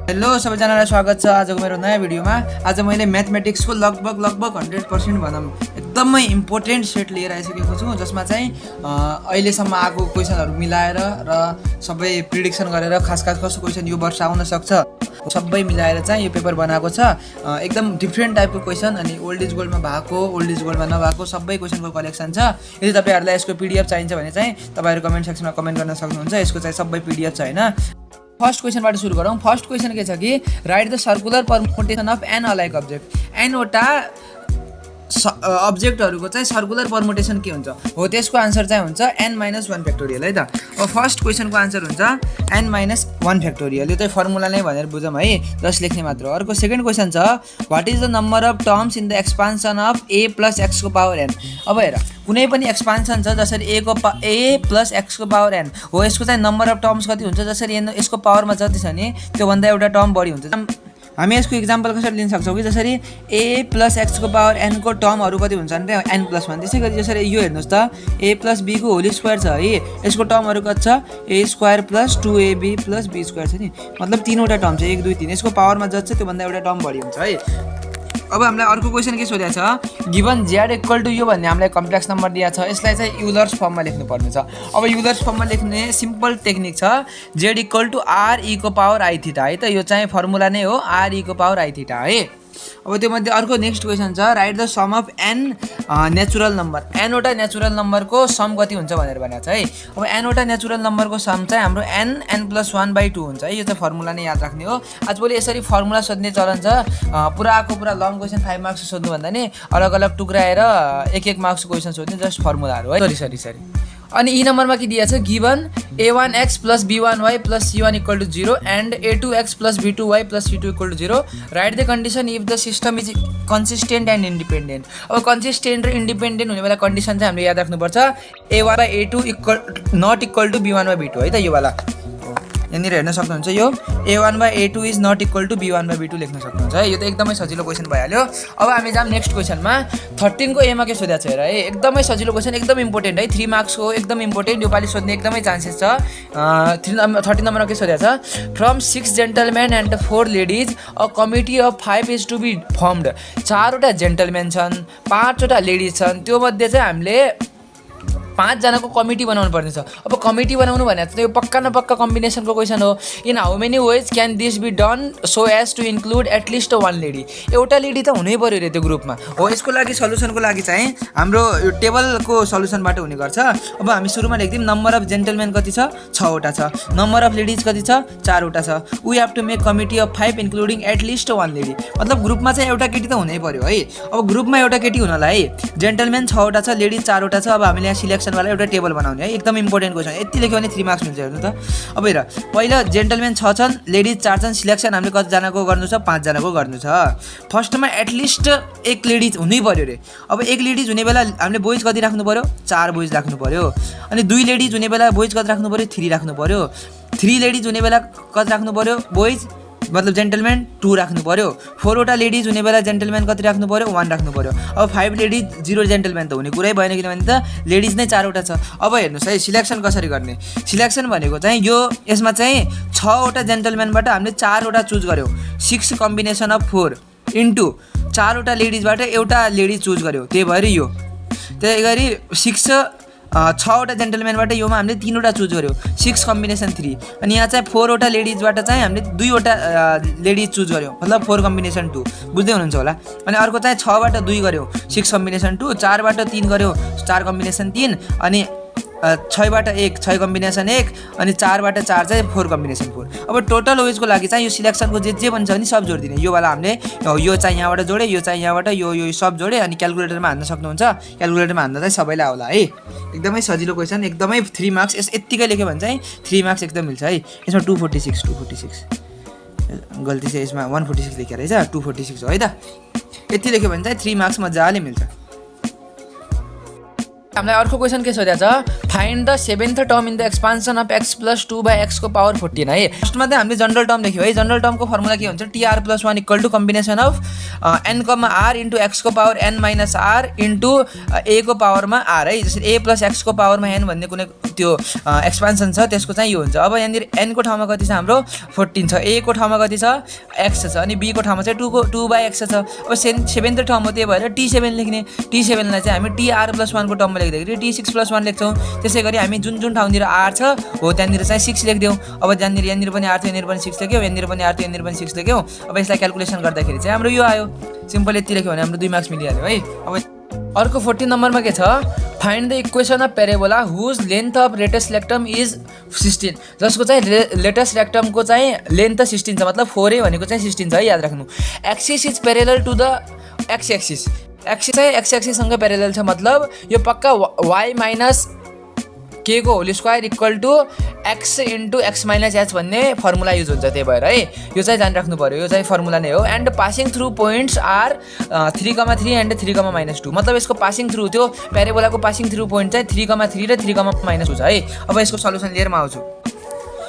Hello सबैजनालाई स्वागत छ आजको मेरो नयाँ भिडियोमा। आज मैले म्याथमेटिक्सको लगभग 100% भनौँ एकदमै इम्पोर्टेन्ट सेट लिएर आइसकेको छु, जसमा चाहिँ अहिलेसम्म आएको क्वेसनहरू मिलाएर र सबै प्रिडिक्सन गरेर खास कस्तो क्वेसन यो वर्ष आउन सक्छ सबै मिलाएर चाहिँ यो पेपर बनाएको छ। एकदम डिफ्रेन्ट टाइपको क्वेसन अनि ओल्ड इज गोल्डमा भएको ओल्ड इज गोल्डमा नभएको सबै क्वेसनको कलेक्सन छ। यदि तपाईँहरूलाई यसको पिडिएफ चाहिन्छ भने चाहिँ तपाईँहरू कमेन्ट सेक्सनमा कमेन्ट गर्न सक्नुहुन्छ। यसको चाहिँ सबै पिडिएफ छ हैन। फर्स्ट क्वेसनबाट सुरु गरौँ। फर्स्ट क्वेसन के छ कि write the circular permutation of n alike object. एनवटा अब्जेक्टहरूको चाहिँ सर्कुलर परमुटेसन के हुन्छ हो, त्यसको आन्सर चाहिँ हुन्छ n-1 फ्याक्टोरियल है त। अब फर्स्ट क्वेसनको आन्सर हुन्छ n-1 फ्याक्टोरियल। यो चाहिँ फर्मुला नै भनेर बुझौँ है, जस्ट लेख्ने मात्र। अर्को सेकेन्ड क्वेसन छ what is the number of terms in the expansion of a + x को पावर n। अब हेर कुनै पनि एक्सपान्सन छ जसरी a + x को पावर n हो, यसको चाहिँ नम्बर अफ टर्म्स कति हुन्छ, जसरी यसको पावरमा जति छ नि त्योभन्दा एउटा टर्म बढी हुन्छ। हामी यसको इक्जाम्पल कसरी लिन सक्छौँ कि जसरी a + x को पावर n को टर्महरू कति हुन्छ भने n+1। त्यसै गरी जसरी यो हेर्नुहोस् त a + b को होल स्क्वायर छ है, यसको टर्महरू कति छ a² + 2ab + b² छ नि, मतलब तीनवटा टर्म छ 1 2 3। यसको पावरमा जति छ त्योभन्दा एउटा टर्म बढी हुन्छ है। अब हामीलाई अर्को क्वेसन के सोधेको छ गिवन z = यो भन्ने हामीलाई कम्प्लेक्स नम्बर दिएको छ, यसलाई चाहिँ युलर्स फर्ममा लेख्नुपर्ने छ। अब युलर्स फर्ममा लेख्ने सिम्पल टेक्निक छ z = r e को पावर i थीटा है त। यो चाहिँ फर्मुला नै हो r e को पावर i थीटा है। अब त्यो मध्ये अर्को नेक्स्ट क्वेसन छ right the sum of n natural number. n वटा नेचुरल नम्बरको सम कति हुन्छ भनेर भनेको छ है। अब n वटा नेचुरल नम्बरको सम चाहिँ हाम्रो n+1/2 हुन्छ है। यो चाहिँ फर्मुला नै याद राख्ने हो। आजभोलि यसरी फर्मुला सोध्ने चलन छ। पुराको लङ क्वेसन 5 मार्क्स सोध्नु भन्दा नि अलग अलग टुक्राएर एक मार्क्सको क्वेसन सोध्ने जस्ट फर्मुलाहरू है। सरी अनि ई नम्बरमा के दिएको छ given a1x + b1y + c1 = 0 and a2x + b2y + c2 = 0। Right the condition if the system is consistent and independent. अब कन्सिस्टेन्ट र इन्डिपेन्डेन्ट हुने बेला कन्डिसन चाहिँ हामीले याद राख्नुपर्छ a1/a2 ≠ b1/b2 है त। यो वाला यहाँनिर हेर्न सक्नुहुन्छ, यो a1/a2 is not equal to b1/b2 लेख्न सक्नुहुन्छ है। यो त एकदमै सजिलो क्वेसन भइहाल्यो। अब हामी जाम नेक्स्ट क्वेसनमा 13 को एमा के सोधेको छ हेर है, एकदमै सजिलो क्वेसन, एकदम इम्पोर्टेन्ट है, 3 मार्क्स हो, एकदम इम्पोर्टेन्ट। योपालि सोध्ने एकदमै चान्सेस छ। 13 नम्बरमा के सोधेको छ from 6 gentlemen and 4 ladies a committee of 5 is to be formed. 4वटा जेन्टलमेन छन् 5वटा लेडिज छन्, त्यो मध्ये चाहिँ हामीले 5 जनाको कमिटी बनाउनु पर्ने छ। अब कमिटी बनाउनु भने चाहिँ यो पक्का न पक्का कम्बिनेसनको क्वेसन हो। In how many ways can this be done so as to include at least 1 lady. एउटा लेडी त हुनै पर्यो रे त्यो ग्रुपमा हो। यसको लागि सल्युसनको लागि चाहिँ हाम्रो यो टेबलको सल्युसनबाट हुने गर्छ। अब हामी सुरुमा लेख्दियौँ नम्बर अफ जेन्टलमेन कति छ 6वटा छ, नम्बर अफ लेडिज कति छ 4वटा छ। We have to make committee of 5 including at least 1 lady, मतलब ग्रुपमा चाहिँ एउटा केटी त हुनै पर्यो है। अब ग्रुपमा एउटा केटी हुनलाई जेन्टलमेन 6वटा छ, लेडिज 4वटा छ। अब हामीले यहाँ सिलेक्सन वाला एउटा टेबल बनाउने है, एकदम इम्पोर्टेन्ट क्वेसन। यति लेख्यो भने 3 मार्क्स मिल्छ हेर्नु त। अब हेर पहिला जेन्टलमेन 6 छन्, लेडिज 4 छन्, सिलेक्सन हामीले कतिजनाको गर्नु छ 5 जनाको गर्नु छ। फर्स्टमा एटलिस्ट 1 लेडिज हुनै पर्यो रे। अब 1 लेडिज हुने बेला हामीले बोइज कति राख्नु पर्यो 4 बोइज राख्नु पर्यो। अनि 2 लेडिज हुने बेला बोइज कति राख्नु पर्यो 3 राख्नु पर्यो। 3 लेडिज हुने बेला कति राख्नु पर्यो बोइज मतलब जेन्टलमेन 2 राख्नु पर्यो। 4वटा लेडिज हुने बेला जेन्टलमेन कति राख्नु पर्यो 1 राख्नु पर्यो। अब 5 लेडिज 0 जेन्टलमेन त हुने कुरै भएन, किनभने त लेडिज नै 4वटा छ। अब हेर्नुहोस् है सिलेक्सन कसरी गर्ने। सिलेक्सन भनेको चाहिँ यो यसमा चाहिँ 6वटा जेन्टलमेनबाट हामीले 4वटा चुज गर्यो, 6 कम्बिनेसन अफ 4 इन्टु 4वटा लेडिजबाट एउटा लेडिज चुज गर्यो, त्यही भएर यो। त्यही गरी 6वटा जेन्टलमेनबाट योमा हामीले 3वटा चुज गर्यो 6 कम्बिनेसन 3। अनि यहाँ चाहिँ 4वटा लेडिजबाट चाहिँ हामीले 2वटा लेडिज चुज गर्यो, मतलब 4 कम्बिनेसन 2। बुझ्दै हुनुहुन्छ होला। अनि अर्को चाहिँ 6बाट 2 गर्यो 6 कम्बिनेसन 2, 4बाट 3 गर्यो 4 कम्बिनेसन 3, अनि 6बाट 1 6 कम्बिनेसन 1, अनि 4बाट 4 चाहिँ 4 कम्बिनेसन 4। अब टोटल वेजको लागि चाहिँ यो सिलेक्सनको जे पनि छ नि सब जोडिदिने। यो वाला हामीले यो चाहिँ यहाँबाट जोडे, यो चाहिँ यहाँबाट, यो सब जोडे, अनि क्यालकुलेटरमा हान्न सक्नुहुन्छ। क्यालकुलेटरमा हान्दा चाहिँ सबैलाई आउला है। एकदमै सजिलो क्वेसन, एकदमै 3 मार्क्स। यत्तिकै लेख्यो भने चाहिँ 3 मार्क्स एकदम मिल्छ है। यसमा 246 गल्ती चाहिँ यसमा 146 लेखेर रहेछ, 246 हो है त। यति लेख्यो भने चाहिँ 3 मार्क्स मजाले मिल्छ। हामीलाई अर्को क्वेसन के सोधेको छ, find the 7th term in the expansion of x + 2/x को पावर 14 है। फर्स्टमा चाहिँ हामीले जनरल टर्म लेख्यौँ है। जनरल टर्मको फर्मुला के हुन्छ, tr + 1 = combination of n, r into x को power n - r into a को पावरमा r है। जसरी a + x को पावरमा n भन्ने कुनै त्यो एक्सपान्सन छ त्यसको चाहिँ यो हुन्छ। अब यहाँनिर n को ठाउँमा कति छ हाम्रो 14 छ, a को ठाउँमा कति छ x छ, अनि b को ठाउँमा चाहिँ 2/x छ। अब 7th टर्म हो, त्यही भएर t7 लेख्ने। t7 लाई चाहिँ हामी tr + 1 को टर्ममा लेख्दाखेरि t6 + 1 लेख्छौँ। त्यसै गरी हामी जुन ठाउँतिर r छ हो त्यहाँनिर चाहिँ 6 लेख्दियौँ। अब यहाँनिर पनि r थियो, यहाँनिर पनि 6 लेख्यौँ, यहाँनिर पनि r थियो, यहाँनिर पनि 6 लेख्यौँ। अब यसलाई क्याल्कुलेसन गर्दाखेरि चाहिँ हाम्रो यो आयो। सिम्पल यति लेख्यो भने हाम्रो 2 मार्क्स मिलिहाल्यो है। अब अर्को 14 नम्बरमा के छ, find the equation of parabola whose length of latus rectum is 16, जसको चाहिँ लेटेस्ट रेक्टमको चाहिँ लेन्थ 16 छ, मतलब 4a भनेको चाहिँ 16 छ है, याद राख्नु। Axis is parallel to the x axis, axis चाहिँ एक्स एक्सिससँग पेरेलल छ, मतलब यो पक्का y - k को whole square equal to x into x - h भन्ने फर्मुला युज हुन्छ। त्यही भएर है यो चाहिँ जान राख्नु पऱ्यो, यो चाहिँ फर्मुला नै हो। And passing through points are 3,3 and 3,-2, मतलब यसको पासिङ थ्रु त्यो पेरेबोलाको पासिङ थ्रु पोइन्ट चाहिँ 3,3 र 3,-2 छ है। अब यसको सल्युसन लिएर म आउँछु।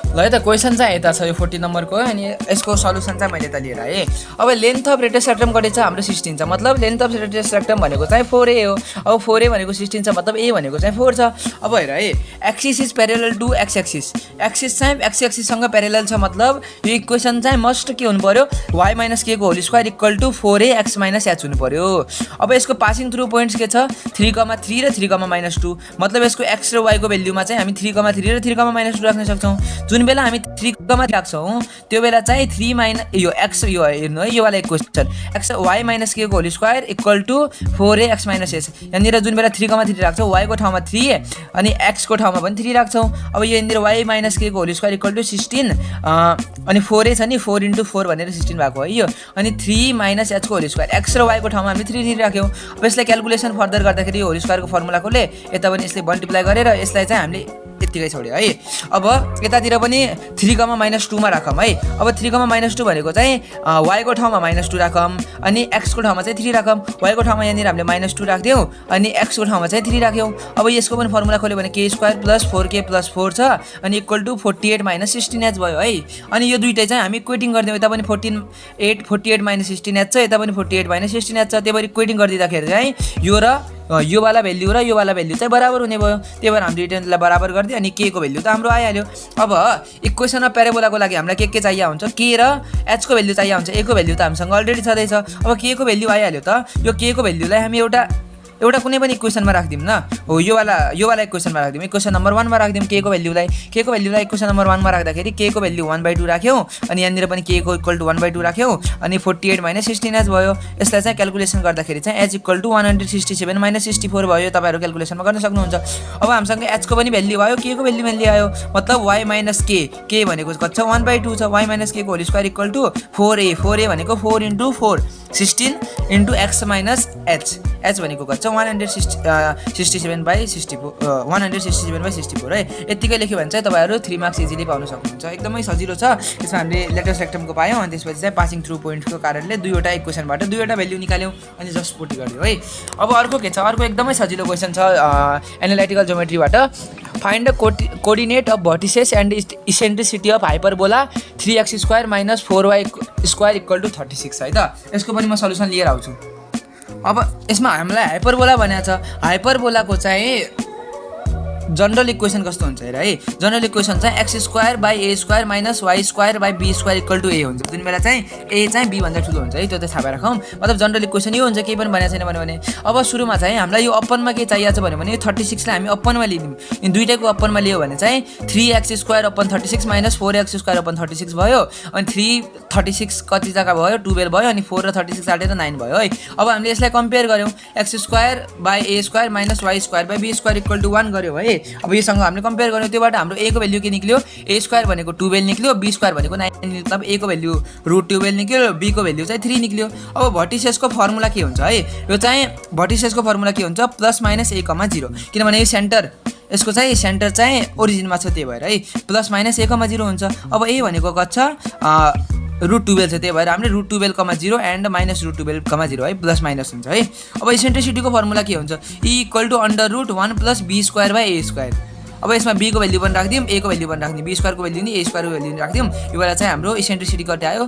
ल है त, क्वेसन चाहिँ यता छ यो 14 नम्बरको, अनि यसको सल्युसन चाहिँ मैले यता लिएर आएँ। अब लेन्थ अफ लेटेस्ट रेक्टम कति छ हाम्रो 16 छ, मतलब लेन्थ अफ लेटेस्ट रेक्टम भनेको चाहिँ 4a हो। अब 4a भनेको 16 छ, मतलब a भनेको चाहिँ 4 छ। अब हेर है, axis is parallel to x axis, axis चाहिँ एक्स एक्सिससँग पेरेलल छ, मतलब यो इक्वेसन चाहिँ मस्ट के हुनु पर्यो, y - k को whole square equal to 4a x - h हुनु पर्यो। अब यसको पासिङ थ्रु पोइन्ट्स के छ 3,3 र 3,-2, मतलब यसको x र y को भ्याल्युमा चाहिँ हामी 3,3 र 3,-2 राख्न सक्छौँ। जुन बेला हामी 3,3 राख्छौँ त्यो बेला चाहिँ 3 यो x यो हेर्नु है, यो वाला इक्वेसन x y - k को whole square equal to 4a x - h। यहाँनिर जुन बेला 3,3 राख्छौँ y को ठाउँमा 3 अनि x को ठाउँमा पनि 3 राख्छौँ। अब यो यहाँनिर y - k को होल स्क्वायर इक्वल टु 16 अनि 4a छ नि, 4 × 4 भनेर 16 भएको है यो, अनि 3 - h को होल स्क्वायर, x र y को ठाउँमा हामी 3 राख्यौँ। अब यसलाई क्याल्कुलेसन फर्दर गर्दाखेरि होल स्क्वायरको फर्मुलाकोले यता पनि यसले मल्टिप्लाई गरेर यसलाई चाहिँ हामीले यतिकै छोड्यो है। अब यतातिर पनि 3,-2 मा राखौँ है। अब 3,-2 भनेको चाहिँ y को ठाउँमा -2 राखौँ, अनि x को ठाउँमा चाहिँ 3 राखौँ। y को ठाउँमा यहाँनिर हामीले -2 राख्दियौँ, अनि x को ठाउँमा चाहिँ 3 राख्यौँ। अब यसको पनि फर्मुला खोल्यो भने k² + 4k + 4 छ, अनि इक्वल टु 48 - 16h भयो है। अनि यो दुइटै चाहिँ हामी इक्वेटिङ गरिदियौँ, यता पनि 48 - 16h छ, यता पनि 48 - 16h छ। त्यही भएर इक्वेटिङ गरिदिँदाखेरि चाहिँ यो र यो वाला भ्याल्यु र यो वाला भ्याल्यु चाहिँ बराबर हुने भयो। त्यही भएर हामीले दुईटैलाई बराबर गरिदियो, अनि k को भ्याल्यु त हाम्रो आइहाल्यो। अब इक्वेसन अफ पेरेबोलाको लागि हामीलाई के चाहिएको हुन्छ, k र h को भ्याल्यु चाहिएको हुन्छ। a को भ्याल्यु त हामीसँग अलरेडी छँदैछ। अब k को भ्याल्यु आइहाल्यो त, यो k को भ्याल्युलाई हामी एउटा कुनै पनि इक्वेसनमा राख्दिउँ न, हो यो वाला इक्वेसनमा राख्दिउँ, इक्वेसन नम्बर 1 मा राख्दिउँ k को भ्याल्युलाई इक्वेसन नम्बर 1 मा राख्दाखेरि k को भ्याल्यु 1/2 राख्यौँ, अनि यहाँनिर पनि k को इक्वल टु 1/2 राख्यौँ, अनि 48 - 16h भयो। यसलाई चाहिँ क्याल्कुलेसन गर्दाखेरि चाहिँ h इक्वल टु 167 - 64 भयो। तपाईँहरू क्याल्कुलेसनमा गर्न सक्नुहुन्छ। अब हामीसँग h को पनि भ्याल्यु आयो, k को भ्याल्यु पनि आयो, मतलब y - k भनेको कति छ 1/2 छ, y - k को whole square equal to 4a भनेको 4 × 4 16 × x - h, h भनेको कति छ 167/64 है। यतिकै लेख्यो भने चाहिँ तपाईँहरू 3 मार्क्स इजिली पाउन सक्नुहुन्छ। एकदमै सजिलो छ। यसमा हामीले लेटेस्ट रेक्टमको पायौँ, अनि त्यसपछि चाहिँ पासिङ थ्रु पोइन्टको कारणले दुईवटा इक्वेसनबाट दुईवटा भ्याल्यु निकाल्यौँ, अनि जस्ट पुट गरिदियो है। अब अर्को के छ, अर्को एकदमै सजिलो क्वेसन छ एनालाइटिकल ज्योमेट्रीबाट। Find the coordinate of vertices and eccentricity of hyperbola 3x² - 4y² equal to 36 है त। यसको पनि म सल्युसन लिएर आउँछु। अब यसमा हामीलाई हाइपरबोला भनेको छ, हाइपरबोलाको चाहिँ जनरल इक्वेसन कस्तो हुन्छ हेर है। जनरल इक्वेसन चाहिँ x² / a² - y² / b² equal to a हुन्छ। जुन बेला चाहिँ a चाहिँ b भन्दा ठुलो हुन्छ है, त्यो त थाहा राखौँ। मतलब जनरल इक्वेसन यो हुन्छ, केही पनि भनेको छैन भने। अब सुरुमा चाहिँ हामीलाई यो अप्पनमा के चाहिएको छ भने 36 लाई हामी अप्पनमा लिदिउँ। यी दुईटैको अप्पनमा लियो भने चाहिँ 3x² / 36 - 4x² / 36 भयो, अनि 336 कति जग्गा भयो 12 भयो, अनि 4 र 36 काटेर 9 भयो है। अब हामीले यसलाई कम्पेयर गर्यौँ, x² / a² - y² / b² equal to 1 गर्यौँ है। अब योसँग हामीले कम्पेयर गर्यौँ, त्योबाट हाम्रो a को भ्याल्यु के निक्ल्यो, a² भनेको 12 निक्ल्यो, b² भनेको 9 निक्ल्यो, मतलब a को भ्याल्यु √12 निक्ल्यो, b को भ्याल्यु चाहिँ 3 निक्ल्यो। अब भर्टिसेसको फर्मुला के हुन्छ है, यो चाहिँ भर्टिसेसको फर्मुला के हुन्छ +-a, 0, किनभने यो सेन्टर यसको चाहिँ सेन्टर चाहिँ ओरिजिनमा छ, त्यही भएर है +-a, 0 हुन्छ। अब a भनेको कति छ √12 छ, त्यही भएर हामीले √12,0 एन्ड -√12,0 है प्लस माइनस हुन्छ है। अब इसेन्ट्रिसिटीको फर्मुला के हुन्छ, E = √1 + b² / a²। अब यसमा b को भ्यालु पनि राखिदिउँ, a को भ्यालु पनि राखिदिउँ, b² को भ्यालु नि a² को भ्यालु नि राखिदिउँ। यो बेला चाहिँ हाम्रो इसेन्ट्रिसिटी कति आयो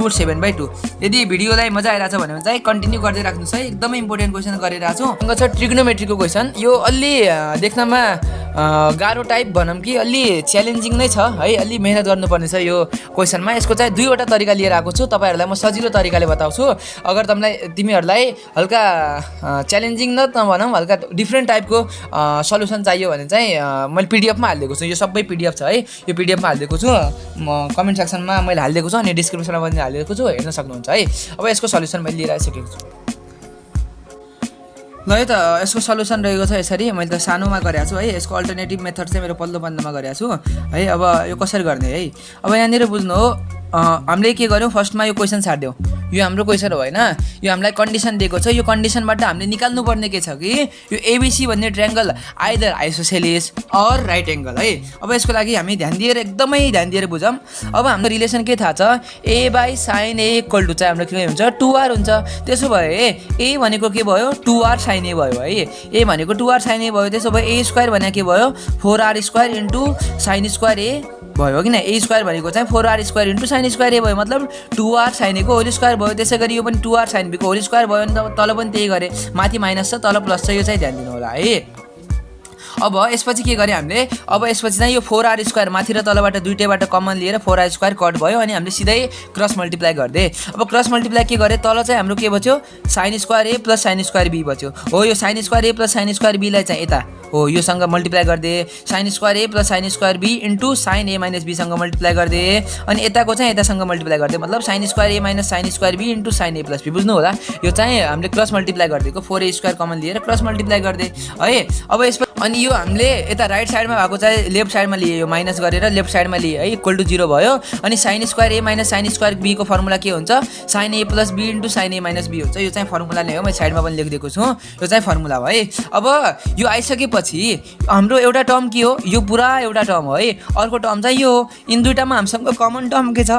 √7/2। यदि भिडियोलाई मजा आइरहेछ भने चाहिँ कन्टिन्यू गर्दै राख्नुहोस् है, एकदमै इम्पोर्टेन्ट क्वेसन गरिरहेको छु। सँग छ ट्रिग्नोमेट्रीको क्वेसन। यो अलि देख्नमा गाह्रो टाइप भनौँ कि अलि च्यालेन्जिङ नै छ है, अलि मेहनत गर्नुपर्ने छ यो क्वेसनमा। यसको चाहिँ दुईवटा तरिका लिएर आएको छु, तपाईँहरूलाई म सजिलो तरिकाले बताउँछु। अगर तिमीहरूलाई हल्का च्यालेन्जिङ नभनौँ, हल्का डिफ्रेन्ट टाइपको सल्युसन चाहियो भने चाहिँ मैले पिडिएफमा हालिदिएको छु। यो सबै पिडिएफ छ है, यो पिडिएफमा हालिदिएको छु, म कमेन्ट सेक्सनमा मैले हालिदिएको छु अनि डिस्क्रिप्सनमा पनि हालिदिएको छु, हेर्न सक्नुहुन्छ है। अब यसको सल्युसन मैले लिएर आइसकेको छु। ल है त यसको सल्युसन रहेको छ यसरी। मैले त सानोमा गरेको छु है, यसको अल्टरनेटिभ मेथड चाहिँ मेरो पल्लो बन्दमा गरेको छु है। अब यो कसरी गर्ने है, अब यहाँनिर बुझ्नु हो, हामीले के गर्यौँ, फर्स्टमा यो क्वेसन छाडिदिउँ। यो हाम्रो क्वेसन हो होइन, यो हामीलाई कन्डिसन दिएको छ। यो कन्डिसनबाट हामीले निकाल्नुपर्ने के छ कि यो एबिसी भन्ने triangle either isosceles or right angle है। अब यसको लागि हामी एकदमै ध्यान दिएर बुझौँ। अब हाम्रो रिलेसन के थाहा छ, a/sin a = चाहिँ हाम्रो के हुन्छ 2r हुन्छ। त्यसो भए a भनेको के भयो 2r sin a भयो है, a भनेको 2r sin a भयो। त्यसो भए a² भनेको के भयो 4r² * sin² a भयो किन, a² भनेको चाहिँ 4r² * sin² a भयो, मतलब 2r sin a को होल स्क्वायर भयो। त्यसै गरी यो पनि 2r sin b को होल स्क्वायर भयो नि त, तल पनि त्यही गरे, माथि माइनस छ तल प्लस छ, यो चाहिँ ध्यान दिनु होला है। अब यसपछि के गरे हामीले, अब यसपछि चाहिँ यो 4r² माथि र तलबाट दुईटैबाट कमन लिएर 4r² कट भयो अनि हामीले सिधै क्रस मल्टिप्लाई गरिदिए। अब क्रस मल्टिप्लाई के गरे, तल चाहिँ हाम्रो के बच्यो sin² a + sin² b बच्यो हो। यो sin² a + sin² b लाई चाहिँ यता हो योसँग मल्टिप्लाई गरिदिए, sin² a + sin² b * sin a - b सँग मल्टिप्लाई गरिदिए अनि यताको चाहिँ यतासँग मल्टिप्लाई गरिदिए, मतलब sin² a - sin² b * sin a + b। बुझ्नु होला, यो चाहिँ हामीले क्रस मल्टिप्लाई गरिदिएको 4a² कमन लिएर क्रस मल्टिप्लाई गरिदिए है। अब यसमा अनि यो हामीले यता राइट साइडमा भएको चाहिँ लेफ्ट साइडमा लिए, यो माइनस गरेर लेफ्ट साइडमा लिए है, = 0 भयो। अनि sin² a - sin² b को फर्मुला के हुन्छ, sin a + b * sin a - b हुन्छ। यो चाहिँ फर्मुला नै हो, मैले साइडमा पनि लेखिदिएको छु, यो चाहिँ फर्मुला हो है। अब यो आइसकेपछि हाम्रो एउटा टर्म के हो, यो पुरा एउटा टर्म हो है। अर्को टर्म चाहिँ यो हो, इन दुईटामा हामीसँग कमन टर्म के छ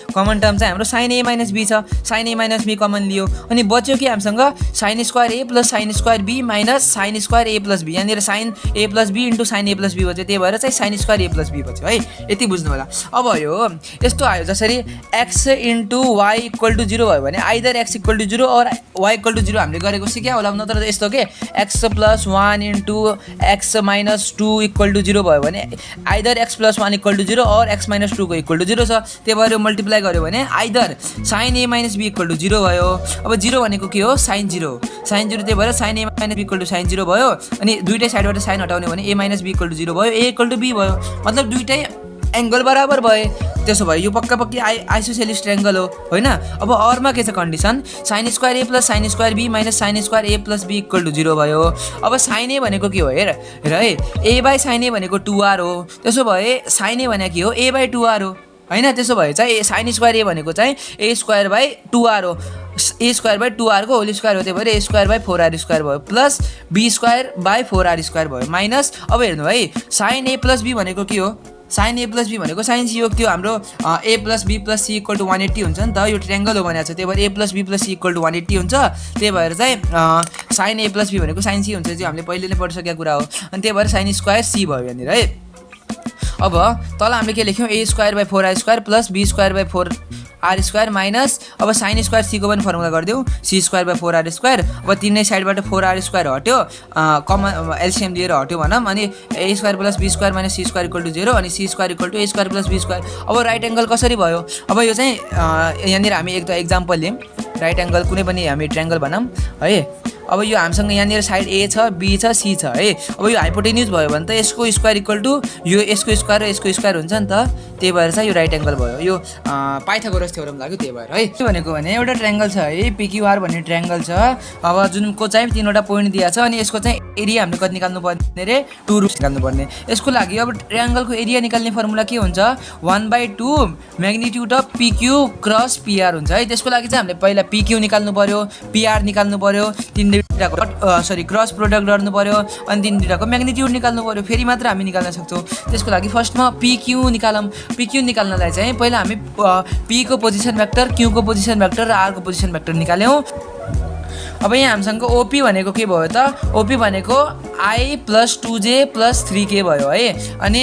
कमन टर्म चाहिँ हाम्रो sin a - b छ, sin a - b कमन लियो अनि बच्यो कि हामीसँग sin² a + sin² b - sin² a + b। यहाँनिर sin a + b * sin a + b बच्यो, त्यही भएर चाहिँ sin² a + b बच्यो है, यति बुझ्नु होला। अब यो यस्तो आयो जसरी x * y = 0 भयो भने आइदर x = 0 और y = 0 हामीले गरेको सिक्या होला, नत्र यस्तो के x + 1 * x - 2 = 0 भयो भने आइदर x + 1 = 0 और x - 2 को = 0 छ। त्यही भएर मल्टिप्लाई गर्यो भने आइदर sin a - b = 0 भयो। अब 0 भनेको के हो sin 0, त्यही भएर sin a - b = sin 0 भयो। अनि दुईटै साइडबाट sin हटाउने भने a - b = 0 भयो, a = b भयो, मतलब दुईटै एङ्गल बराबर भए। त्यसो भए यो पक्का पक्की आइसोसेलिस ट्रायंगल हो होइन। अब अरमा के छ condition, sin² a + sin² b - sin² a + b = 0 भयो। अब sin a भनेको के हो हेर है, a/sin a भनेको 2r हो। त्यसो भए sin a भनेको के हो a/2r हो होइन। त्यसो भए चाहिँ sin² a भनेको चाहिँ a² / 2r हो, a²/2r को होल स्क्वायर हो, त्यही भएर a²/4r² भयो प्लस b² / 4r² भयो माइनस। अब हेर्नु है sin a + b भनेको के हो, sin a + b भनेको sin c हो। त्यो हाम्रो a + b + c = 180 हुन्छ नि त, यो ट्रायंगल हो भनेको छ, त्यही भएर a + b + c = 180 हुन्छ। त्यही भएर चाहिँ sin a + b भनेको sin c हुन्छ, जो हामीले पहिले नै पढिसकेको कुरा हो। अनि त्यही भएर sin² c भयो यहाँनिर है। अब तल हामीले के लेख्यौँ a²/4r² + b²/4r² माइनस अब sin² c को पनि फर्मुला गरिदेऊ c²/4r²। अब तिनै साइडबाट 4r² हट्यो, कमन एलसीएम लिएर हट्यो भनौँ, अनि a² + b² - c² = 0 अनि c² = a² + b²। अब राइट एङ्गल कसरी भयो, अब यो चाहिँ यहाँनिर हामी एक एक्जाम्पल लियौँ, राइट एङ्गल कुनै पनि हामी ट्रायंगल भनौँ है। अब यो हामीसँग यहाँनिर साइड a छ, b छ, c छ है। अब यो हाइपोटेन्युज भयो भने त यसको स्क्वायर = यो यसको स्क्वायर र यसको स्क्वायर हुन्छ नि त, त्यही भएर चाहिँ यो राइट एङ्गल भयो। यो पाइथागोरस थ्योरम लाग्यो, त्यही भएर है। के भनेको भने एउटा ट्रायंगल छ है, PQR भन्ने ट्रायंगल छ। अब जुनको चाहिँ 3वटा पोइन्ट दिएको छ अनि यसको चाहिँ एरिया हामीले कति निकाल्नु पर्ने रे 2 रुट निकाल्नु पर्ने। यसको लागि अब ट्रायंगलको एरिया निकाल्ने फर्मुला के हुन्छ 1/2 magnitude of PQ cross PR हुन्छ है। त्यसको लागि चाहिँ हामीले पहिला PQ निकाल्नु पर्यो, PR निकाल्नु पर्यो, क्रस प्रोडक्ट गर्नु पर्यो अनि दुईटाको म्याग्निट्युड निकाल्नु पर्यो, फेरि मात्र हामी निकाल्न सक्छौँ। त्यसको लागि फर्स्टमा PQ निकालौँ। PQ निकाल्नलाई चाहिँ पहिला हामी P को पोजिसन भेक्टर, Q को पोजिसन भेक्टर र R को पोजिसन भेक्टर निकाल्यौँ। अब यहाँ हामीसँग OP भनेको के भयो त? OP भनेको I + 2j + 3k भयो है। अनि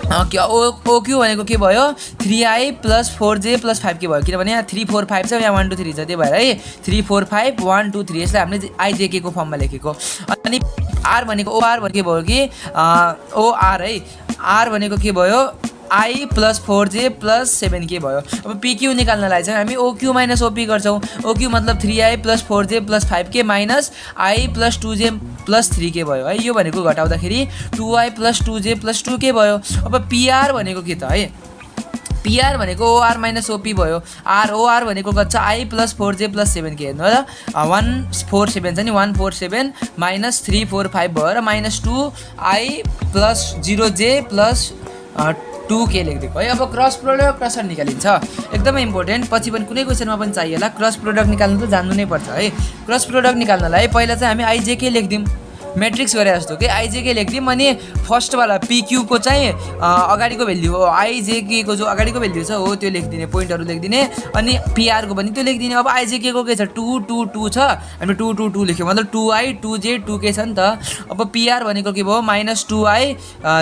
OQ भनेको के भयो? 3i + 4j + 5k भयो, किनभने यहाँ 3 4 5 छ, यहाँ 1 2 3 छ, त्यही भएर है 3 4 5 1 2 3 यसलाई हामीले ijk को फर्ममा लेखेको। अनि R भनेको OR भनेको के भयो कि OR है, R भनेको के भयो? I + 4j + 7k भयो। अब PQ निकाल्नलाई चाहिँ हामी OQ - OP गर्छौँ। OQ मतलब 3i + 4j + 5k minus I + 2j + 3k भयो है। यो भनेको घटाउँदाखेरि 2i + 2j + 2k भयो। अब PR भनेको के त है? PR भनेको OR - OP भयो। OR भनेको कति छ? I + 4j + 7k हेर्नु ल, 147 छ नि, 147 - 3 4 5 भयो र -2i + 0j + 2k लेखिदिएको है। अब क्रस प्रोडक्ट कसरी निकालिन्छ एकदमै इम्पोर्टेन्ट, पछि पनि कुनै क्वेसनमा पनि चाहिएला। क्रस प्रोडक्ट निकाल्नु त जान्नु नै पर्छ है। क्रस प्रोडक्ट निकाल्नलाई पहिला चाहिँ हामी ijk लेखिदिउँ, मैट्रिक्स गरे जस्तो कि ijk लेखिदिउँ। अनि फर्स्टवाला PQ को चाहिँ अगाडिको भ्याल्यु हो, ijk को जो अगाडिको भ्याल्यु छ हो त्यो लेखिदिने, पोइन्टहरू लेखिदिने। अनि PR को पनि त्यो लेखिदिने। अब ijk को के छ? 2 2 2 छ, हामीले 2 2 2 लेख्यौँ, मतलब 2i 2j 2k छ नि त। अब PR भनेको के भयो? -2i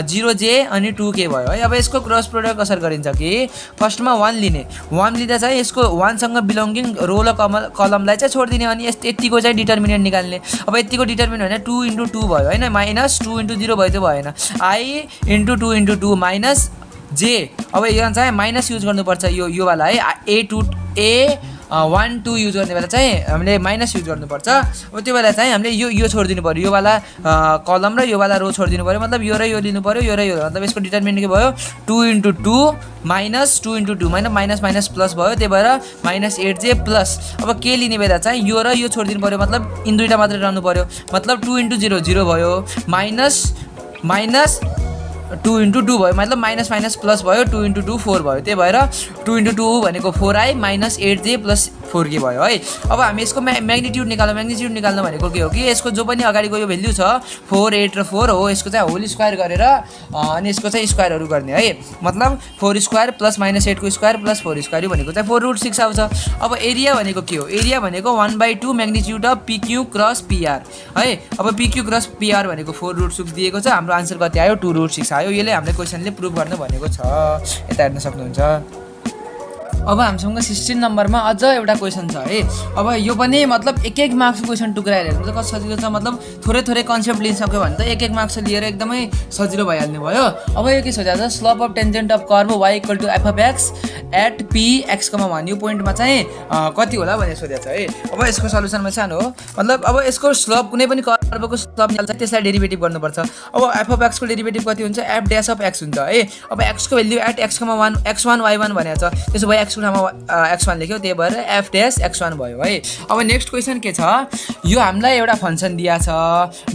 0j अनि 2k भयो है। अब यसको क्रस प्रोडक्ट कसरी गरिन्छ कि फर्स्टमा 1 लिने, 1 लिँदा चाहिँ यसको 1 सँग बिलोङ्गिङ रो र कलमलाई चाहिँ छोडिदिने। अनि यतिको चाहिँ डिटर्मिनेन्ट निकाल्ने। अब यतिको डिटर्मिनेन्ट भने 2 × 2 भयो होइन, -2 × 0 भयो, त्यो भएन। I × 2 × 2 minus j। अब यहाँ चाहिँ माइनस युज गर्नुपर्छ, यो वाला है, A1 2 युज गर्ने बेला चाहिँ हामीले माइनस युज गर्नुपर्छ। अब त्यो बेला चाहिँ हामीले यो छोडिदिनु पऱ्यो, यो वाला कलम र यो वाला रो छोडिदिनु पऱ्यो, मतलब यो र यो लिनु पऱ्यो, यो र यो, मतलब यसको डिटर्मिनेन्ट के भयो? 2 × 2 माइनस 2 × 2 माइनस माइनस प्लस भयो, त्यही भएर -8j प्लस। अब के लिने बेला चाहिँ यो र यो छोडिदिनु पऱ्यो, मतलब इन दुईवटा मात्रै रहनु पऱ्यो, मतलब 2 × 0 0 भयो, माइनस 2 × 2 भयो, मतलब माइनस माइनस प्लस भयो, 2 × 2 4 भयो, त्यही भएर 2 × 2 भनेको 4i - 8j + 4k भयो है। अब हामी यसको म्याग्निट्युड निकाल्नु। म्याग्निट्युड निकाल्नु भनेको के हो कि यसको जो पनि अगाडिको यो भ्याल्यु छ 4 8 र 4 हो, यसको चाहिँ होल स्क्वायर गरेर अनि यसको चाहिँ स्क्वायरहरू गर्ने है, मतलब 4 स्क्वायर + -8 को स्क्वायर + 4 स्क्वायर, यो भनेको चाहिँ 4√6 आउँछ। अब एरिया भनेको के हो? एरिया भनेको 1/2 magnitude of PQ cross PR है। अब PQ क्रस PR भनेको 4√6 दिएको छ, हाम्रो आन्सर कति आयो? 2√6 आयो। यसले हामीले क्वेसनले प्रुभ गर्न भनेको छ, यता हेर्न सक्नुहुन्छ। अब हामीसँग 16 नम्बरमा अझ एउटा क्वेसन छ है। अब यो पनि मतलब एक मार्क्सको क्वेसन टुक्राएर हेर्नु त कति सजिलो छ, मतलब थोरै कन्सेप्ट लिइसक्यो भने त एक मार्क्स लिएर एकदमै सजिलो भइहाल्ने भयो। अब यो के सोधेको छ? Slope of tangent of curve y = f of x at p x, भन्यो पोइन्टमा चाहिँ कति होला भनेर सोधेको छ है। अब यसको सल्युसनमा सानो हो, मतलब अब यसको स्लोप कुनै पनि कर्वको स्लोप निकाल्छ त्यसलाई डेरिभेटिभ गर्नुपर्छ। अब f of x को डेरिभेटिभ कति हुन्छ? f dash of x हुन्छ है। अब x को value at x,1 x1 y1 भनेको छ, त्यसो भए x को ठाउँमा x1 लेख्यो, त्यही भएर f dash x1 भयो है। अब नेक्स्ट क्वेसन के छ? यो हामीलाई एउटा फंक्सन दिया छ,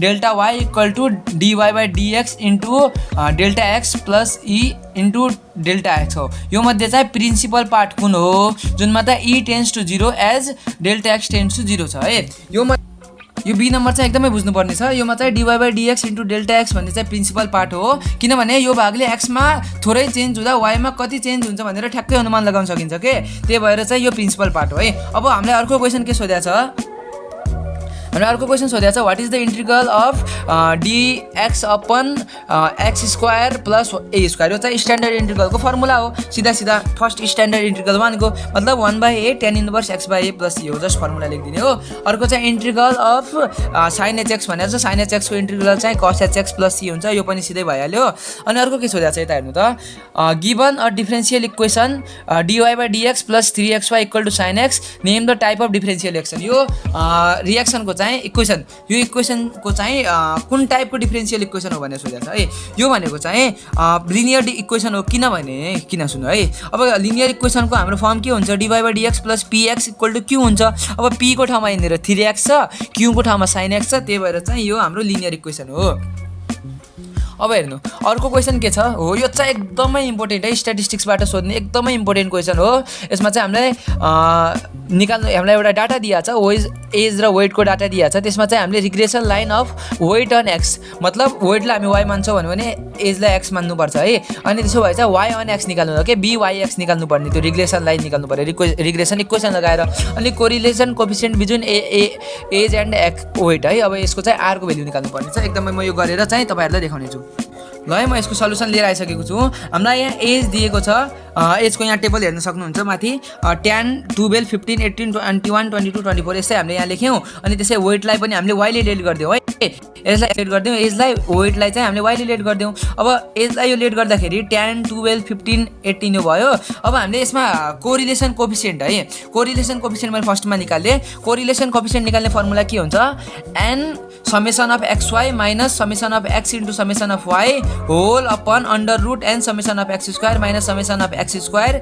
delta y = dy/dx * delta x + e * delta x हो। यो मध्ये चाहिँ प्रिन्सिपल पार्ट कुन हो? जुनमा त e tends to 0 as delta x tends to 0 छ है। यो बी नम्बर चाहिँ एकदमै बुझ्नुपर्ने छ। योमा चाहिँ dy/dx * डेल्टा x भन्ने चाहिँ प्रिन्सिपल पार्ट हो, किनभने यो भागले x मा थोरै चेन्ज हुँदा y मा कति चेन्ज हुन्छ भनेर ठ्याक्कै अनुमान लगाउन सकिन्छ के, त्यही भएर चाहिँ यो प्रिन्सिपल पार्ट हो है। अब हामीलाई अर्को क्वेसन के सोधेको छ? हामीले अर्को क्वेसन सोधेको छ, what is the integral of dx upon x² + a²। यो चाहिँ स्ट्यान्डर्ड इंटीग्रलको फर्मुला हो, सीधा फर्स्ट स्ट्यान्डर्ड इंटीग्रल 1 को मतलब 1/a tan inverse x/a + e हो, जस्ट फर्मुला लेखिदिने हो। अर्को चाहिँ इंटीग्रल अफ sin hx भनेको छ, sin hx को इंटीग्रल चाहिँ cos hx + e हुन्छ, यो पनि सिधै भइहाल्यो। अनि अर्को के सोधेको छ यता हेर्नु त, given a differential equation dy/dx + 3xy = sin x, name the type of differential equation. यो रिएक्सनको चाहिँ इक्वेसन, यो इक्वेसनको चाहिँ कुन टाइपको डिफरेन्शियल इक्वेसन हो भनेर सोधेको छ है। यो भनेको चाहिँ लिनियर इक्वेसन हो, किन सुन्नु है। अब लिनियर इक्वेसनको हाम्रो फर्म के हुन्छ? dy/dx + px = q हुन्छ। अब p को ठाउँमा यहाँनिर 3x छ, q को ठाउँमा sin x छ, त्यही भएर चाहिँ यो हाम्रो लिनियर इक्वेसन हो। अब हेर्नु अर्को क्वेसन के छ हो, यो चाहिँ एकदमै इम्पोर्टेन्ट है, स्ट्याटिस्टिक्सबाट सोध्ने एकदमै इम्पोर्टेन्ट क्वेसन हो। यसमा चाहिँ हामीलाई एउटा डाटा दिएको छ, एज र वेटको डाटा दिएको छ। त्यसमा चाहिँ हामीले regression line of weight on x, मतलब वेटलाई हामी वाइ मान्छौँ भने एजलाई एक्स मान्नुपर्छ है। अनि त्यसो भए चाहिँ वाइ अन एक्स निकाल्नु हो कि BYX निकाल्नु पर्ने, त्यो रिग्रेसन लाइन निकाल्नु पऱ्यो, रिग्रेसन इक्वेसन लगाएर। अनि correlation coefficient between age and weight है। अब यसको चाहिँ आरको भ्याल्यु निकाल्नु पर्ने छ। एकदमै म यो गरेर चाहिँ तपाईँहरूलाई देखाउने छु। ल है, म यसको सल्युसन लिएर आइसकेको छु। हामीलाई यहाँ एज दिएको छ, एजको यहाँ टेबल हेर्न सक्नुहुन्छ माथि, 10, 12, 15, 18, 21, 22, 24 यस्तै हामीले यहाँ लेख्यौँ। अनि त्यसै वेटलाई पनि हामीले वाइले लेट गरिदिउँ है, यसलाई लेट गरिदिउँ, एजलाई वेटलाई चाहिँ हामीले वाइले लेट गरिदिउँ। अब एजलाई यो लेट गर्दाखेरि 10, 12, 15, 18 यो भयो। अब हामीले यसमा कोरिलेसन कोफिसिएन्ट है, कोरिलेसन कोफिसिएन्ट मैले फर्स्टमा निकालेँ। कोरिलेसन कोफिसिएन्ट निकाल्ने फर्मुला के हुन्छ, n summation of XY minus summation of x into summation of y whole upon under root n summation of x square minus summation of x square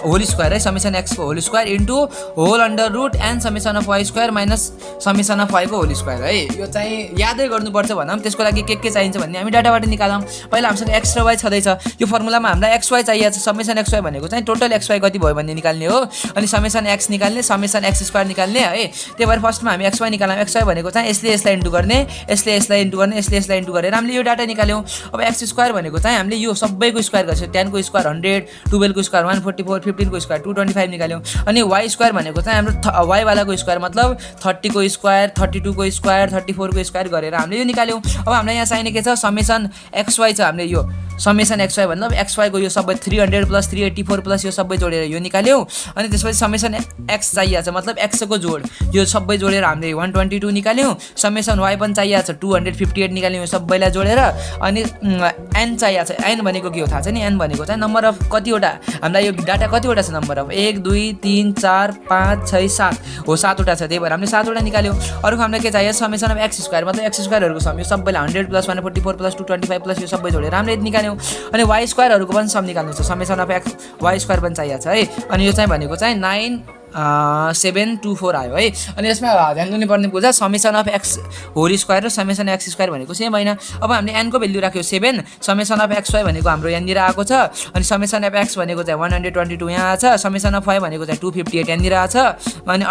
whole square है, summation x को whole square into whole under root n summation of y square minus summation of y को whole square है। यो चाहिँ यादै गर्नुपर्छ भनौँ। त्यसको लागि के चाहिन्छ भन्ने हामी डाटाबाट निकालौँ। पहिला हामीसँग x र y छँदैछ, यो फर्मुलामा हामीलाई xy चाहिएको छ। समेसन xy भनेको चाहिँ टोटल xy कति भयो भन्ने निकाल्ने हो। अनि समेसन x निकाल्ने, समेसन x स्क्वायर निकाल्ने है। त्यही भएर फर्स्टमा हामी xy निकाल्यौँ। xy भनेको चाहिँ यसलाई इन्टु गर्ने, यसलाई इन्टु गर्ने, यसलाई इन्टु गरेर हामीले यो डाटा निकाल्यौँ। अब x स्क्वायर भनेको चाहिँ हामीले यो सबैको स्क्वायर गर्छौँ। 10 को स्क्वायर 100, 12 को स्क्वायर 144, 15 को स्क्वायर 225 निकाल्यौँ। अनि y स्क्वायर भनेको चाहिँ हाम्रो y वालाको स्क्वायर मतलब 30 को स्क्वायर, 32 को स्क्वायर, 34 को स्क्वायर गरेर हामीले यो निकाल्यौँ। अब हामीलाई यहाँ चाहिने के छ, समेसन xy छ। हामीले यो समेसन xy मतलब xy को यो सबै 300 प्लस 384 प्लस यो सबै जोडेर यो निकाल्यौँ। अनि त्यसपछि समेसन x चाहिएको छ, मतलब x को जोड यो सबै जोडेर हामीले 122 निकाल्यौँ। समेसन y पनि चाहिएको छ 258 निकाल्यौँ यो सबैलाई जोडेर। अनि n चाहिएको छ, n भनेको के हो थाहा छ नि, n भनेको चाहिँ नम्बर अफ कतिवटा, हामीलाई यो डाटा कतिवटा छ नम्बर अफ 1 2 3 4 5 6 7 हो, 7 वटा छ। त्यही भएर हामीले 7 वटा निकाल्यौँ। अर्को हामीलाई के चाहियो, समेसन अफ x स्क्वायर मतलब x स्क्वायरहरूको सम यो सबैलाई 100 प्लस 144 प्लस 225 प्लस यो सबै जोडेर हामीले निकाल्यौँ। अनि y स्क्वायरहरूको पनि सम निकाल्नु छ, summation of x y square पनि चाहिएको छ है। अनि यो चाहिँ भनेको चाहिँ 9724 आयो है। अनि यसमा ध्यान दिनुपर्ने कुरा summation of x whole square र समेसन x स्क्वायर भनेको सेम होइन। अब हामीले n को भ्याल्यु राख्यो 7, समेसन अफ xy भनेको हाम्रो यहाँनिर आएको छ। अनि समेसन अफ x भनेको चाहिँ 122 यहाँ छ, समेसन अफ y भनेको चाहिँ 258 यहाँनिर आएको छ। अनि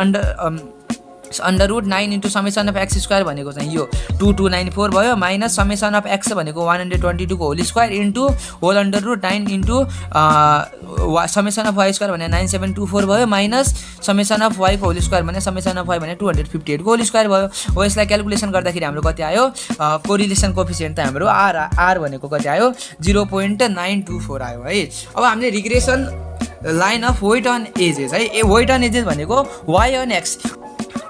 under root 9 into summation of x square भनेको चाहिँ यो 2294 भयो, माइनस समेसन अफ x भनेको 122 को whole square into whole under root 9 into summation of y square भने 9724 भयो, माइनस समेसन अफ y को होल स्क्वायर भने समेसन अफ y भने 258 को होल स्क्वायर भयो। हो यसलाई क्यालकुलेसन गर्दाखेरि हाम्रो कति आयो, कोरिलेसन कोफिसिएन्ट त हाम्रो r भनेको कति आयो 0.924 आयो है। अब हामीले regression line of weight on ages है, वेट अन एजेस भनेको y अन x।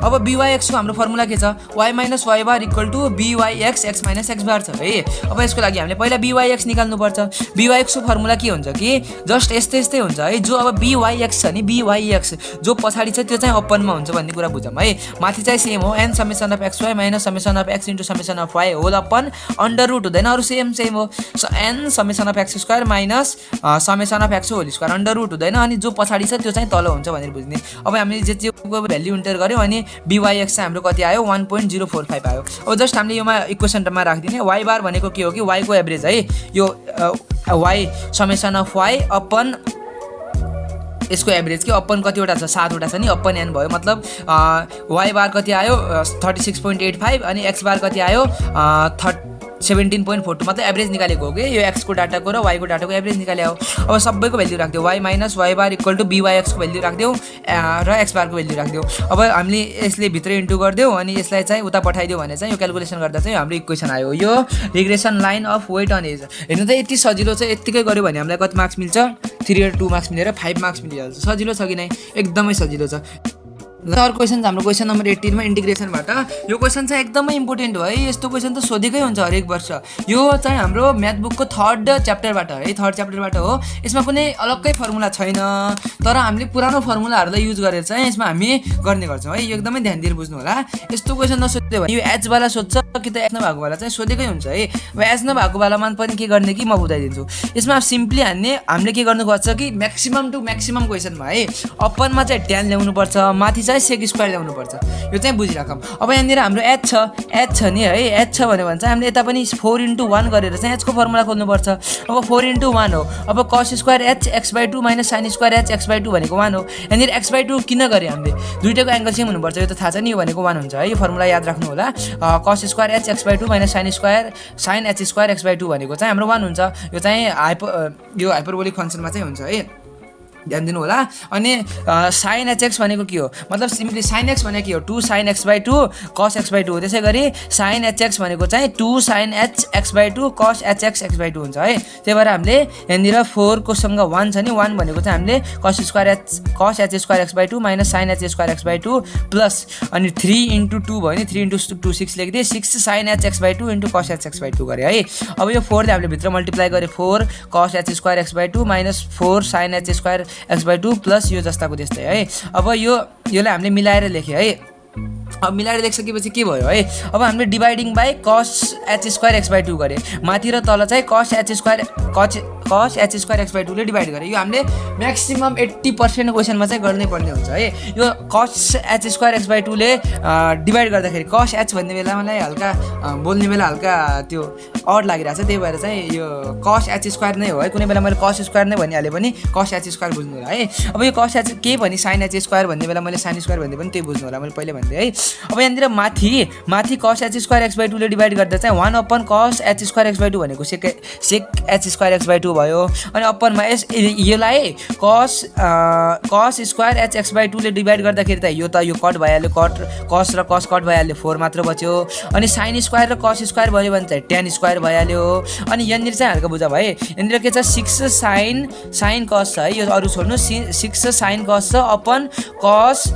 अब BYX को हाम्रो फर्मुला के छ, y minus y bar equal to BYX x minus x bar छ है। अब यसको लागि हामीले पहिला BYX निकाल्नुपर्छ। BYX को फर्मुला के हुन्छ कि जस्ट यस्तै हुन्छ है। जो अब BYX छ नि, BYX जो पछाडि छ त्यो चाहिँ ओपनमा हुन्छ भन्ने कुरा बुझौँ है। माथि चाहिँ सेम हो, n summation of xy minus summation of x into summation of y whole upon under root हुँदैन, अरू सेम हो। n summation of x square minus summation of x whole square under root हुँदैन। अनि जो पछाडि छ त्यो चाहिँ तल हुन्छ भनेर बुझ्ने। अब हामीले जेको भ्याल्यु इन्टर गर्यौँ अनि BYX चाहिँ हाम्रो कति आयो 1.045 आयो। अब जस्ट हामीले योमा इक्वेसनमा राखिदिने, y बार भनेको के हो कि y को एभरेज है। यो y summation of y upon यसको एभरेज के अपन कतिवटा छ, 7 वटा छ नि, अपन n भयो। मतलब y बार कति आयो 36.85 अनि x बार कति आयो 17.42, मतलब एभरेज निकालेको हो कि यो x को डाटाको र y को डाटाको एभरेज निकाले हो। अब सबैको value राख्दियो, y minus y bar equal to BYX को भ्याल्यु राख्दियो र x बार को भ्याल्यु राख्दियो। अब हामीले यसले भित्र इन्टु गरिदियो अनि यसलाई चाहिँ उता पठाइदियो भने चाहिँ यो क्यालकुलेसन गर्दा चाहिँ हाम्रो इक्वेसन आयो, यो regression line of weight on age. हेर्नु त यति सजिलो छ, यतिकै गर्यो भने हामीलाई कति मार्क्स मिल्छ, 3 और 2 मार्क्स मिलेर 5 मार्क्स मिलिहाल्छ। सजिलो छ कि नै, एकदमै सजिलो छ। अर्को क्वेसन हाम्रो क्वेसन नम्बर 18 मा इन्टिग्रेसनबाट। यो क्वेसन चाहिँ एकदमै इम्पोर्टेन्ट हो है, यस्तो क्वेसन त सोधेकै हुन्छ हरेक वर्ष। यो चाहिँ हाम्रो म्याथ बुकको 3rd च्याप्टरबाट है, 3rd च्याप्टरबाट हो। यसमा कुनै अलग्गै फर्मुला छैन, तर हामीले पुरानो फर्मुलाहरूलाई युज गरेर चाहिँ यसमा हामी गर्ने गर्छौँ है। यो एकदमै ध्यान दिएर बुझ्नु होला। यस्तो क्वेसन नसोध्यो भने यो एच वाला सोध्छ कि त एच नभएको बेला चाहिँ सोधेकै हुन्छ है। अब एच नभएको बेलामा पनि के गर्ने कि म बुझाइदिन्छु। यसमा सिम्पली हामीले के गर्नुपर्छ कि म्याक्सिमम टु म्याक्सिमम क्वेसनमा है अप्परमा चाहिँ tan ल्याउनुपर्छ, माथि चाहिँ सेक स्क्वायर ल्याउनुपर्छ, यो चाहिँ बुझिराखौँ। अब यहाँनिर हाम्रो एच छ नि है, एच छ भन्यो भने चाहिँ हामीले यता पनि 4/1 गरेर चाहिँ एचको फर्मुला खोल्नुपर्छ। अब 4/1 हो, अब cos square H x/2 minus sin square H x/2 भनेको 1 हो। यहाँनिर x/2 किन गरे हामीले, दुइटाको एङ्गल सेम हुनुपर्छ, यो त थाहा छ नि, यो भनेको 1 हुन्छ है, यो फर्मुला याद राख्नु होला। cos square H x/2 minus sin h square x/2 भनेको चाहिँ हाम्रो 1 हुन्छ। यो चाहिँ हाइपरबोलिक फङ्सनमा चाहिँ हुन्छ है, ध्यान दिनु होला। अनि sin hx भनेको के हो, मतलब सिम्पली sin x भनेको के हो 2 sin x/2 cos x/2 हो। त्यसै गरी sin hx भनेको चाहिँ 2 sin h x/2 cos hx x/2 हुन्छ है। त्यही भएर हामीले यहाँनिर 4 को सँग 1 छ नि, 1 भनेको चाहिँ हामीले cos h square x/2 minus sin h square x/2 plus अनि 3 × 2 भयो नि, 3 × 2 6 लेखिदिए, 6 sin h x/2 × cos h x/2 गरे है। अब यो 4 ले हामीले भित्र मल्टिप्लाई गरे, 4 cos h square x/2 minus 4 sin h square x/2 plus यो जस्ताको त्यस्तै है। अब योलाई हामीले मिलाएर लेख्यो है। अब मिलाएर लेखिसकेपछि के भयो है, अब हामीले dividing by cos h square x/2 गरे, माथि र तल चाहिँ cos h स्क्वायर x/2 ले डिभाइड गरे। यो हामीले म्याक्सिमम 80% क्वेसनमा चाहिँ गर्नै पर्ने हुन्छ है। यो cos h स्क्वायर x/2 ले डिभाइड गर्दाखेरि cos h भन्ने बेला मलाई हल्का बोल्ने बेला हल्का त्यो अड लागिरहेको छ, त्यही भएर चाहिँ यो cos h स्क्वायर नै हो है। कुनै बेला मैले cos स्क्वायर नै भनिहालेँ भने cos h स्क्वायर बुझ्नु होला है। अब यो cos h के भनी sin h स्क्वायर भन्ने बेला मैले sin स्क्वायर भन्ने पनि त्यही बुझ्नु होला, मैले पहिले भन्दै है। अब यहाँनिर माथि cos h स्क्वायर x/2 ले डिभाइड गर्दा चाहिँ 1/cos h स्क्वायर x/2 भनेको सेक h स्क्वायर x/2 भयो। अनि अप्परमा योलाई cos स्क्वायर h x/2 ले डिभाइड गर्दाखेरि त यो कट भइहाल्यो, cos र cos कट भइहाल्यो, 4 मात्र बच्यो। अनि sin स्क्वायर र cos स्क्वायर भयो भने चाहिँ tan स्क्वायर भइहाल्यो। अनि यहाँनिर चाहिँ हल्का बुझा भयो, यहाँनिर के छ 6 sin cos छ है, यो अरू छोड्नु, 6 sin cos छ अपन cos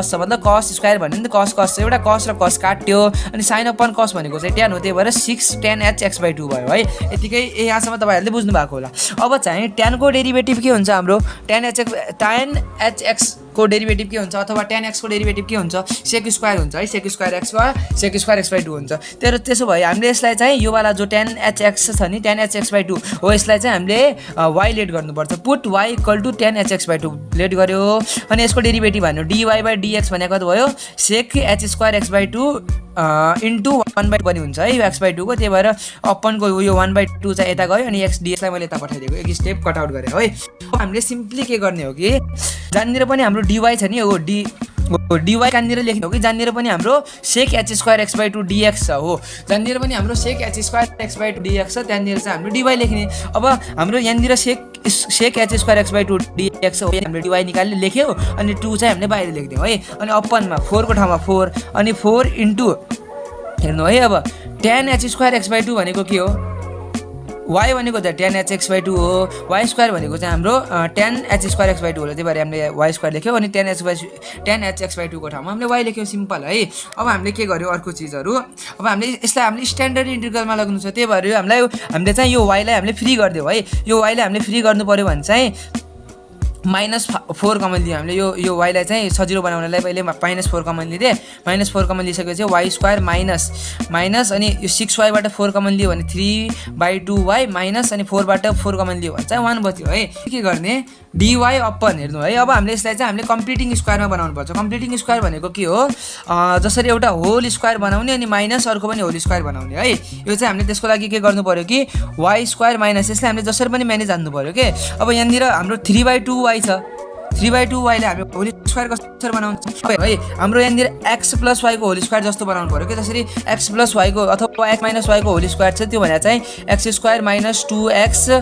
छ, मतलब cos स्क्वायर भन्यो नि त, cos छ, एउटा cos र cos काट्यो, अनि sin अपन cos भनेको चाहिँ tan हो, त्यही भएर 6 tan h x/2 भयो है। यतिकै यहाँसम्म तपाईँहरूले बुझ्नु भएको होला। अब चाहिँ tan को डेरिभेटिभ के हुन्छ हाम्रो, tan hx को डेरिभेटिभ के हुन्छ अथवा tan x को डेरिभेटिभ के हुन्छ, सेक स्क्वायर हुन्छ है, सेक स्क्वायर x वा सेक स्क्वायर x/2 हुन्छ। त्यसो भए हामीले यसलाई चाहिँ यो वाला जो tan hx छ नि, tan h x/2 हो, यसलाई चाहिँ हामीले y लेट गर्नुपर्छ। Put y = tan h x/2 let गर्यो, अनि यसको डेरिभेटिभ हान्यो, dy/dx भनेको भयो सेक h स्क्वायर x/2 इन्टु 1/2 पनि हुन्छ है यो x/2 को, त्यही भएर अपनको यो 1/2 चाहिँ यता गयो, अनि x ds लाई मैले यता पठाइदिएको, एक स्टेप कट आउट गरेँ है। अब हामीले सिम्पली के गर्ने हो कि जहाँनिर पनि हाम्रो dy छ नि, हो dy कहाँनिर लेख्ने हो कि जहाँनिर पनि हाम्रो सेक h स्क्वायर x/2 dx छ हो, जहाँनिर पनि हाम्रो सेक h स्क्वायर x/2 dx छ, त्यहाँनिर चाहिँ हाम्रो dy लेख्ने। अब हाम्रो यहाँनिर सेक h स्क्वायर x/2 dx हो, हामीले dy निकाल्ने लेख्यो, अनि 2 चाहिँ हामीले बाहिर लेख्दियौँ है। अनि अपनमा 4 को ठाउँमा 4, अनि 4 इन्टु हेर्नु है, अब tan h स्क्वायर x/2 भनेको के हो, y भनेको चाहिँ tan h x/2 हो, y स्क्वायर भनेको चाहिँ हाम्रो tan h स्क्वायर x/2 हो, त्यही भएर हामीले y स्क्वायर लेख्यौँ, अनि tan h x/2 को ठाउँमा हामीले y लेख्यौँ, सिम्पल है। अब हामीले के गर्यो अर्को चिजहरू, अब यसलाई हामीले स्ट्यान्डर्ड इन्टिग्रलमा लाग्नु छ, त्यही भएर हामीले चाहिँ यो y लाई हामीले फ्री गरिदियौँ है। यो y लाई हामीले फ्री गर्नु पर्यो भने चाहिँ -4 कमन लियो हामीले, यो y लाई चाहिँ सजिलो बनाउनलाई पहिले -4 कमन लिदिए, -4 कमन लिइसकेपछि y स्क्वायर माइनस अनि यो 6y बाट 4 कमन लियो भने 3/2y माइनस अनि 4 बाट 4 कमन लियो भने चाहिँ 1 बच्यो है। के गर्ने dy अपन हेर्नु है। अब हामीले यसलाई चाहिँ हामीले कम्प्लिटिङ स्क्वायरमा बनाउनु पर्छ। कम्प्लिटिङ स्क्वायर भनेको के हो, जसरी एउटा होल स्क्वायर बनाउने अनि माइनस अर्को पनि होल स्क्वायर बनाउने है। यो चाहिँ हामीले त्यसको लागि के गर्नु पर्यो कि y स्क्वायर माइनस, यसलाई हामीले जसरी पनि म्यानेज हान्नु पर्यो के। अब यहाँनिर हाम्रो 3/2y छ, 3/2y ले हामी होल स्क्वायर कसरी बनाउँछ है, हाम्रो यहाँनिर x + y को होल स्क्वायर जस्तो बनाउनु पर्यो के, जसरी x + y को अथवा x - y को होल स्क्वायर छ, त्यो भने चाहिँ x square minus 2xy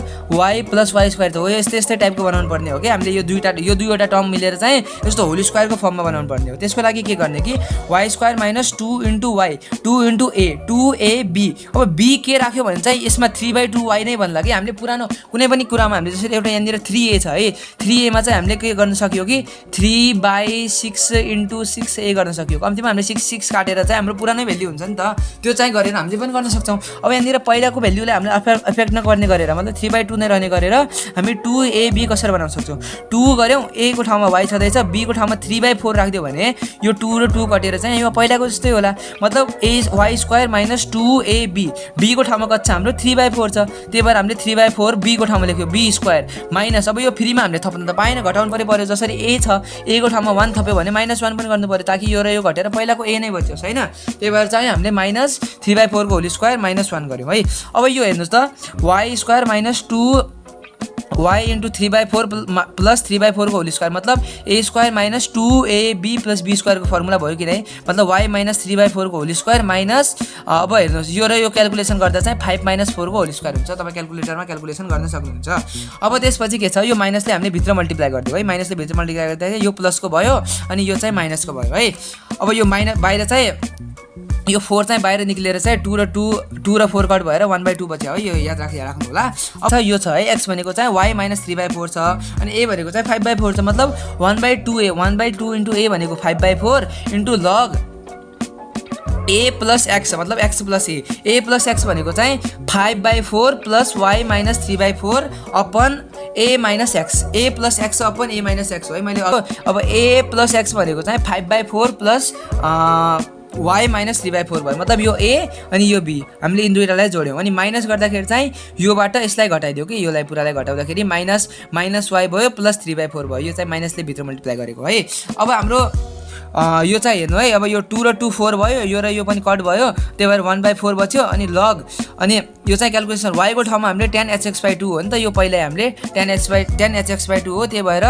+ y square त हो, यस्तै टाइपको बनाउनु पर्ने हो कि हामीले। यो दुईवटा टर्म मिलेर चाहिँ यस्तो होल स्क्वायरको फर्ममा बनाउनु पर्ने हो। त्यसको लागि के गर्ने कि y square minus 2 × y 2 × a 2ab। अब b के राख्यो भने चाहिँ यसमा 3/2y नै भन्ला कि हामीले पुरानो कुनै पनि कुरामा हामीले, जसरी एउटा यहाँनिर 3a छ है, 3a मा चाहिँ हामीले के गर्न सकियो कि 3/6 × 6a गर्न सकियो। कम्तीमा हामीले 6 काटेर चाहिँ हाम्रो पुरानै भ्याल्यु हुन्छ नि त, त्यो चाहिँ गरेर हामीले पनि गर्न सक्छौँ। अब यहाँनिर पहिलाको भ्याल्युलाई हामीले एफेक्ट नगर्ने गरेर मतलब 3/2 नै रहने गरेर हामी 2ab कसरी बनाउन सक्छौँ। 2 गऱ्यौँ, a को ठाउँमा y छँदैछ, b को ठाउँमा 3/4 राखिदियो भने यो 2 र 2 कटेर चाहिँ यो पहिलाको जस्तै होला, मतलब y² - 2ab, b को ठाउँमा कति छ हाम्रो 3/4 छ, त्यही भएर हामीले 3/4 b को ठाउँमा लेख्यो b² माइनस, अब यो फ्रीमा हामीले थप्न त पाएन, घटाउनु पर्यो, जसरी a छ a को ठाउँमा 1 थप्यो भने -1 पनि गर्नु पर्यो ताकि यो र यो घटेर पहिलाको a नै बच्योस् हैन। त्यही भएर चाहिँ हामीले -3/4 को होल स्क्वायर -1 गर्यौँ है। अब यो हेर्नुहोस् त y² - 2 y × 3/4 + 3/4 को होल स्क्वायर मतलब a² - 2ab + b² को फर्मुला भयो कि नै, मतलब y - 3/4 को होल स्क्वायर माइनस, अब हेर्नुहोस् यो र यो क्याल्कुलेसन गर्दा चाहिँ 5 - 4 को होल स्क्वायर हुन्छ। तपाईँ क्याल्कुलेटरमा क्याल्कुलेसन गर्न सक्नुहुन्छ। अब त्यसपछि के छ, यो माइनसले हामीले भित्र मल्टिप्लाई गरिदियो है, माइनसले भित्र मल्टिप्लाई गर्दा यो प्लसको भयो अनि यो चाहिँ माइनसको भयो है। अब यो बाहिर चाहिँ यो 4 चाहिँ बाहिर निक्लेर चाहिँ 2 र 4 कट भएर 1/2 बच्यो है, यो याद राख्नु होला। अब यो छ है x भनेको चाहिँ y - 3/4 छ अनि a भनेको चाहिँ 5/4 छ, मतलब 1/2a 1/2 × a भनेको 5/4 × log a + x मतलब x + a + x भनेको चाहिँ 5/4 + y - 3/4 upon a - x, a + x upon a - x हो है। मैले अब a + x भनेको चाहिँ 5/4 + y - 3/4 भयो, मतलब यो a अनि यो b हामीले इन दुईटालाई जोड्यौँ अनि माइनस गर्दाखेरि चाहिँ योबाट यसलाई घटाइदियो कि योलाई पुरालाई घटाउँदाखेरि माइनस y भयो + 3/4 भयो, यो चाहिँ माइनसले भित्र मल्टिप्लाई गरेको है। अब हाम्रो यो चाहिँ हेर्नु है, अब यो 2 र 2 4 भयो, यो र यो पनि कट भयो, त्यही भएर 1/4 बच्यो अनि लग अनि यो चाहिँ क्याल्कुलेसन y को ठाउँमा हामीले tan hx/2 हो नि त, यो पहिल्यै हामीले tan hx/2 हो, त्यही भएर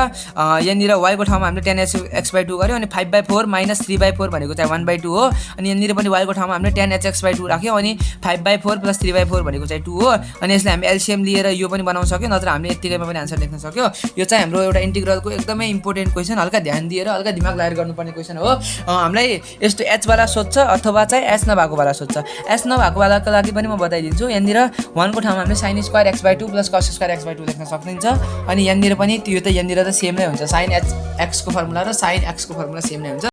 यहाँनिर y को ठाउँमा हामीले tan hx/2 गर्यो अनि 5/4 - 3/4 भनेको चाहिँ 1/2 हो अनि यहाँनिर पनि y को ठाउँमा हामीले tan hx/2 राख्यौँ अनि 5/4 + 3/4 भनेको चाहिँ 2 हो अनि यसले हामी एलसीएम लिएर यो पनि बनाउन सक्यो, नत्र हामीले यतिकैमा पनि आन्सर लेख्न सक्यो। यो चाहिँ हाम्रो एउटा इन्टिग्रलको एकदमै इम्पोर्टेन्ट क्वेसन, हल्का ध्यान दिएर हल्का दिमाग लगाएर गर्नुपर्ने क्वेसन हो। हामीलाई यस्तो h वाला सोध्छ अथवा चाहिँ s नभएको वाला सोध्छ। s नभएको वालाको लागि पनि म बताइदिन्छु, यहाँनिर 1 को ठाउँमा हामीले sin² x/2 + cos² x/2 लेख्न सक्नुहुन्छ अनि यहाँनिर पनि त्यो त यहाँनिर त सेम नै हुन्छ, sin x को फर्मुला र sin x को फर्मुला सेम नै हुन्छ।